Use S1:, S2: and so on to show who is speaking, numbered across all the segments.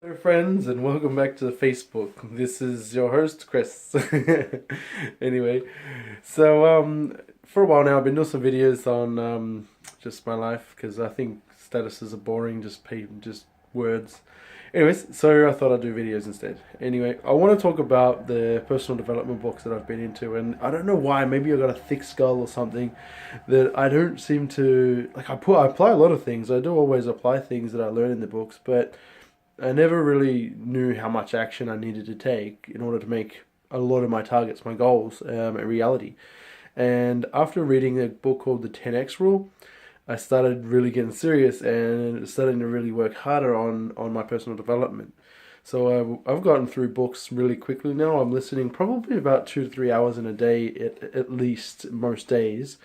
S1: Hello friends and welcome back to Facebook. This is your host Chris. Anyway, for a while now I've been doing some videos on just my life because I think statuses are boring, just words. Anyways, so I thought I'd do videos instead. Anyway, I want to talk about the personal development books that I've been into, and I don't know why. Maybe I got a thick skull or something that I don't seem to like. I apply a lot of things. I do always apply things that I learn in the books, but I never really knew how much action I needed to take in order to make a lot of my targets, my goals, a reality. And after reading a book called The 10X Rule, I started really getting serious and starting to really work harder on my personal development. So I've gotten through books really quickly now. I'm listening probably about 2 to 3 hours in a day at least most days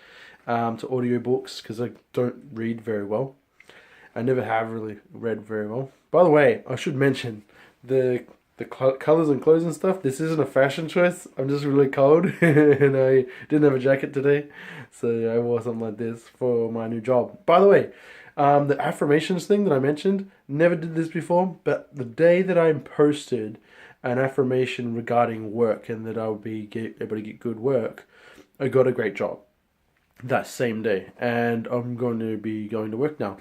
S1: to audiobooks because I don't read very well. I never have really read very well. By the way, I should mention the colors and clothes and stuff. This isn't a fashion choice. I'm just really cold and I didn't have a jacket today, so I wore something like this for my new job. By the way, the affirmations thing that I mentioned, never did this before, but the day that I posted an affirmation regarding work and that I would be able to get good work, I got a great job that same day, and I'm going to be going to work now,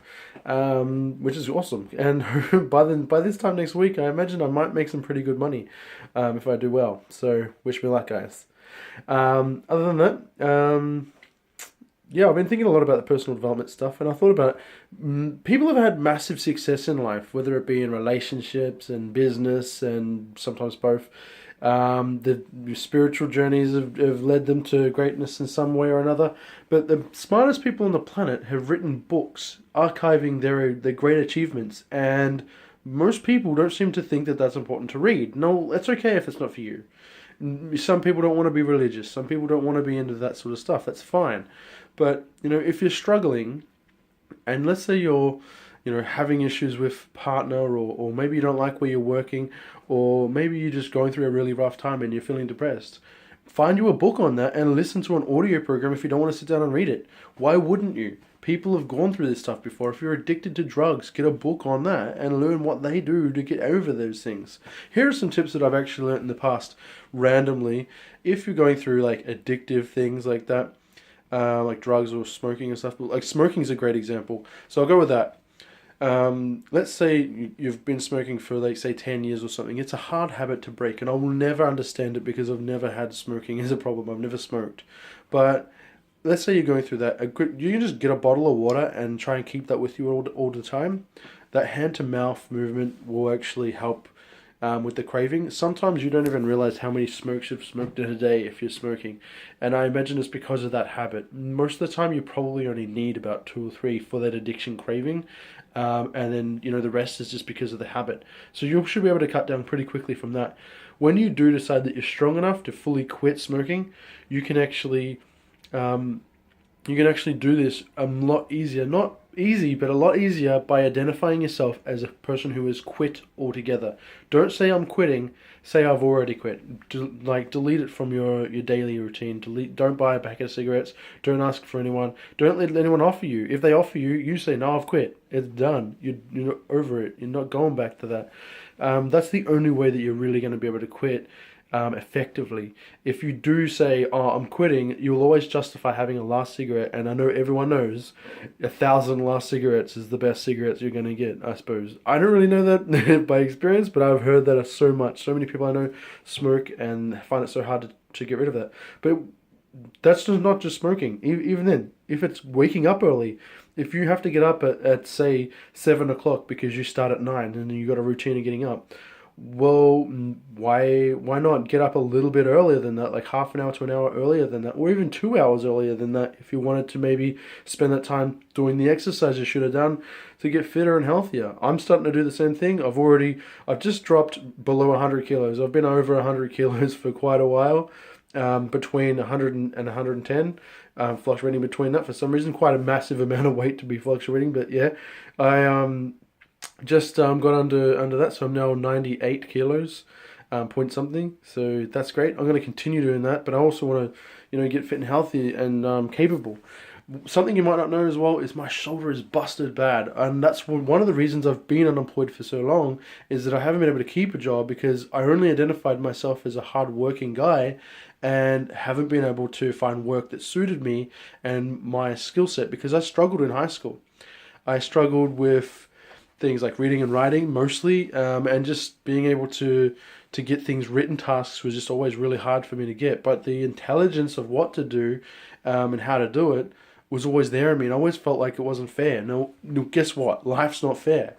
S1: which is awesome. And by this time next week, I imagine I might make some pretty good money if I do well. So wish me luck, guys. Other than that, yeah, I've been thinking a lot about the personal development stuff, and I thought about people have had massive success in life, whether it be in relationships and business, and sometimes both. The spiritual journeys have led them to greatness in some way or another. But the smartest people on the planet have written books archiving their great achievements, and most people don't seem to think that that's important to read. No, it's okay if it's not for you. Some people don't want to be religious. Some people don't want to be into that sort of stuff. That's fine. But, if you're struggling, and let's say you're having issues with partner, or maybe you don't like where you're working, or maybe you're just going through a really rough time and you're feeling depressed, find you a book on that and listen to an audio program if you don't want to sit down and read it. Why wouldn't you? People have gone through this stuff before. If you're addicted to drugs, get a book on that and learn what they do to get over those things. Here are some tips that I've actually learned in the past randomly. If you're going through like addictive things like that, like drugs or smoking and stuff, like smoking is a great example. So I'll go with that. Let's say you've been smoking for, like, say 10 years or something. It's a hard habit to break, and I will never understand it because I've never had smoking as a problem. I've never smoked. But let's say you're going through that. You can just get a bottle of water and try and keep that with you all the time. That hand to mouth movement will actually help with the craving. Sometimes you don't even realize how many smokes you've smoked in a day if you're smoking. And I imagine it's because of that habit. Most of the time you probably only need about 2 or 3 for that addiction craving. And then, the rest is just because of the habit. So you should be able to cut down pretty quickly from that. When you do decide that you're strong enough to fully quit smoking, you can actually do this a lot easier. Not easy, but a lot easier by identifying yourself as a person who has quit altogether. Don't say I'm quitting. Say I've already quit. Delete it from your daily routine. Don't buy a packet of cigarettes. Don't ask for anyone. Don't let anyone offer you. If they offer you, you say no, I've quit. It's done. You're over it. You're not going back to that. That's the only way that you're really going to be able to quit effectively. If you do say, "Oh, I'm quitting," you'll always justify having a last cigarette. And I know everyone knows 1,000 last cigarettes is the best cigarettes you're going to get, I suppose. I don't really know that by experience, but I've heard that so much. So many people I know smoke and find it so hard to get rid of that. But that's just not just smoking. Even then, if it's waking up early, if you have to get up at say 7 o'clock because you start at 9 and you got a routine of getting up, well, why not get up a little bit earlier than that, like half an hour to an hour earlier than that, or even 2 hours earlier than that, if you wanted to maybe spend that time doing the exercise you should have done to get fitter and healthier. I'm starting to do the same thing. I've just dropped below 100 kilos. I've been over 100 kilos for quite a while, between 100 and 110, fluctuating between that for some reason. Quite a massive amount of weight to be fluctuating, but yeah, I just got under that, so I'm now 98 kilos, point something. So that's great. I'm going to continue doing that, but I also want to, get fit and healthy and capable. Something you might not know as well is my shoulder is busted bad, and that's one of the reasons I've been unemployed for so long, is that I haven't been able to keep a job because I only identified myself as a hard-working guy and haven't been able to find work that suited me and my skill set because I struggled in high school. I struggled with things like reading and writing mostly, and just being able to get things, written tasks, was just always really hard for me to get. But the intelligence of what to do, and how to do it, was always there in me, and I always felt like it wasn't fair. No, no, guess what? Life's not fair.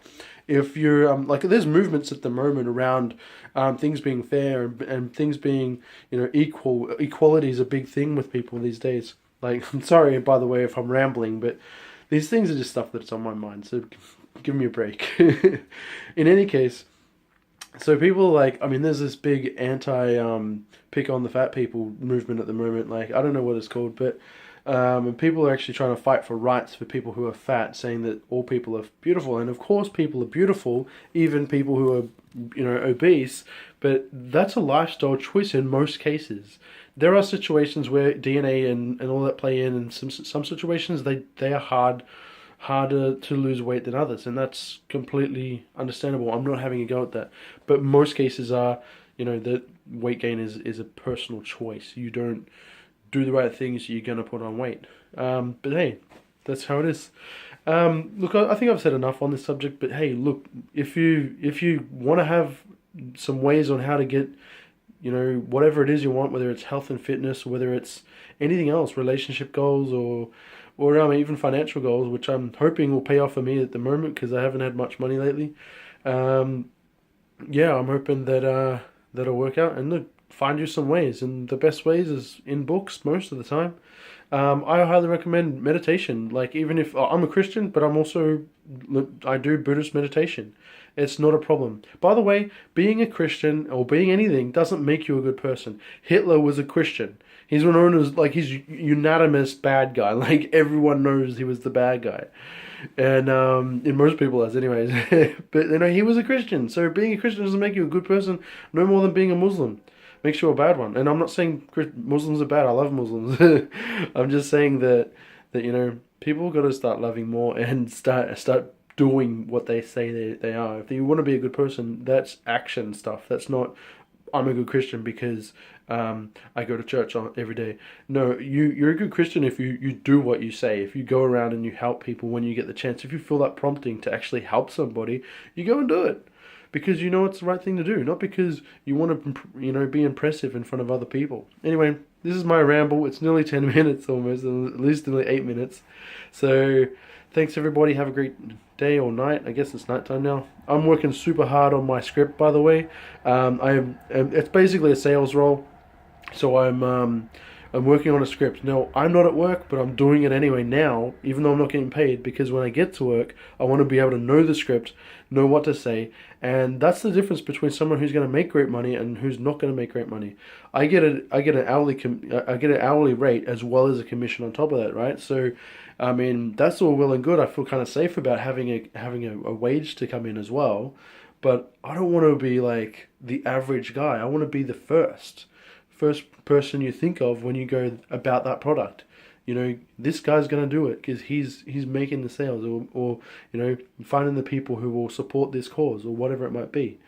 S1: If you're like, there's movements at the moment around things being fair, and things being, equal. Equality is a big thing with people these days. Like, I'm sorry, by the way, if I'm rambling, but these things are just stuff that's on my mind. So give me a break. In any case, so people like, I mean, there's this big anti pick on the fat people movement at the moment. Like, I don't know what it's called, but and people are actually trying to fight for rights for people who are fat, saying that all people are beautiful. And of course, people are beautiful, even people who are, obese. But that's a lifestyle choice in most cases. There are situations where DNA and all that play in, and some situations they are harder to lose weight than others, and that's completely understandable. I'm not having a go at that, but most cases are, that weight gain is a personal choice. You don't do the right things, you're gonna put on weight. But hey, that's how it is. Look, I think I've said enough on this subject. But hey, look, if you want to have some ways on how to get, whatever it is you want, whether it's health and fitness, or whether it's anything else, relationship goals, or even financial goals, which I'm hoping will pay off for me at the moment because I haven't had much money lately. Yeah, I'm hoping that that'll work out. And look, find you some ways, and the best ways is in books most of the time. I highly recommend meditation. Like, even if I'm a Christian, but I do Buddhist meditation. It's not a problem. By the way, being a Christian or being anything doesn't make you a good person. Hitler was a Christian. He's known as, like, he's unanimous bad guy. Like, everyone knows he was the bad guy. And in most people as anyways. But he was a Christian. So being a Christian doesn't make you a good person no more than being a Muslim makes you a bad one. And I'm not saying Muslims are bad. I love Muslims. I'm just saying that people got to start loving more and start doing what they say they are. If you want to be a good person, that's action stuff. That's not, I'm a good Christian because I go to church every day. No, you're a good Christian if you do what you say. If you go around and you help people when you get the chance. If you feel that prompting to actually help somebody, you go and do it. Because you know it's the right thing to do, not because you want to, be impressive in front of other people. Anyway, this is my ramble. It's nearly 10 minutes almost, at least nearly 8 minutes. So, thanks everybody. Have a great day or night. I guess it's nighttime now. I'm working super hard on my script, by the way. It's basically a sales role, so I'm working on a script. Now, I'm not at work, but I'm doing it anyway now, even though I'm not getting paid, because when I get to work, I want to be able to know the script, know what to say, and that's the difference between someone who's going to make great money and who's not going to make great money. I get an hourly rate as well as a commission on top of that, right? So, I mean, that's all well and good. I feel kind of safe about having a wage to come in as well, but I don't want to be like the average guy. I want to be the first person you think of when you go about that product. This guy's going to do it because he's making the sales, or finding the people who will support this cause or whatever it might be,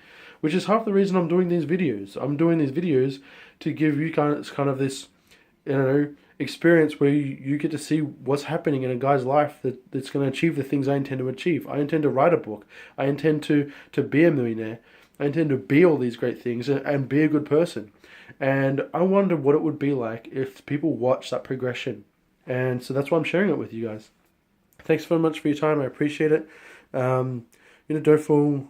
S1: which is half the reason I'm doing these videos. I'm doing these videos to give you kind of this, experience where you get to see what's happening in a guy's life that's going to achieve the things I intend to achieve. I intend to write a book. I intend to be a millionaire. I intend to be all these great things and be a good person. And I wonder what it would be like if people watch that progression. And so that's why I'm sharing it with you guys. Thanks very much for your time. I appreciate it. Don't feel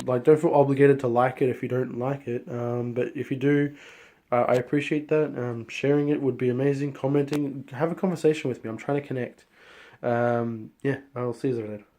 S1: obligated to like it if you don't like it. But if you do, I appreciate that. Sharing it would be amazing. Commenting, have a conversation with me. I'm trying to connect. Yeah, I'll see you later.